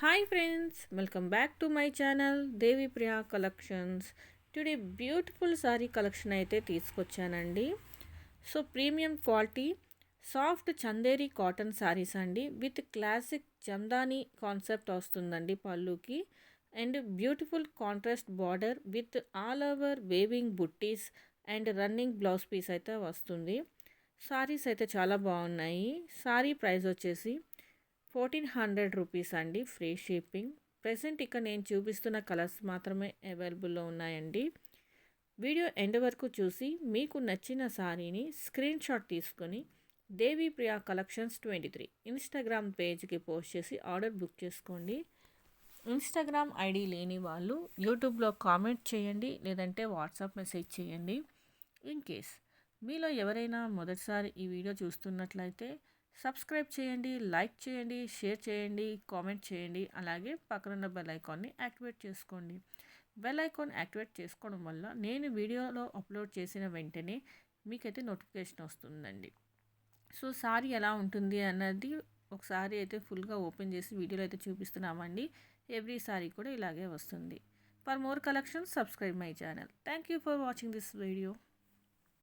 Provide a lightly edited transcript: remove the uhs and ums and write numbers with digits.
Hi friends, welcome back to my channel Devi Priya Collections. Today beautiful saree collection అయితే తీసుకొచ్చానండి. So premium quality soft Chanderi cotton sarees అండి, with classic Jamdani concept వస్తుందండి పళ్ళుకి. And beautiful contrast border with all over weaving buttis and running blouse piece అయితే వస్తుంది. సారీస్ అయితే చాలా బాగున్నాయి. సారీ ప్రైస్ వచ్చేసి 1400 రూపీస్ అండి, ఫ్రీ షిప్పింగ్. ప్రెసెంట్ ఇక నేను చూపిస్తున్న కలర్స్ మాత్రమే అవైలబుల్లో ఉన్నాయండి. వీడియో ఎండ్ వరకు చూసి మీకు నచ్చిన సారీని స్క్రీన్ షాట్ తీసుకొని దేవి ప్రియా కలెక్షన్స్ 23 ఇన్స్టాగ్రామ్ పేజ్కి పోస్ట్ చేసి ఆర్డర్ బుక్ చేసుకోండి. ఇన్స్టాగ్రామ్ ఐడి లేని వాళ్ళు యూట్యూబ్లో కామెంట్ చేయండి, లేదంటే వాట్సాప్ మెసేజ్ చేయండి. ఇన్ కేస్ మీలో ఎవరైనా మొదటిసారి ఈ వీడియో చూస్తున్నట్లయితే సబ్స్క్రైబ్ చేయండి, లైక్ చేయండి, షేర్ చేయండి, కామెంట్ చేయండి. అలాగే పక్కనున్న బెల్ ఐకాన్ని యాక్టివేట్ చేసుకోండి. బెల్ ఐకాన్ యాక్టివేట్ చేసుకోవడం వల్ల నేను వీడియోలో అప్లోడ్ చేసిన వెంటనే మీకైతే నోటిఫికేషన్ వస్తుందండి. సో సారీ ఎలా ఉంటుంది అన్నది ఒకసారి అయితే ఫుల్గా ఓపెన్ చేసి వీడియోలో అయితే చూపిస్తున్నామండి. ఎవ్రీ సారీ కూడా ఇలాగే వస్తుంది. For more collections subscribe my channel. Thank you for watching this video.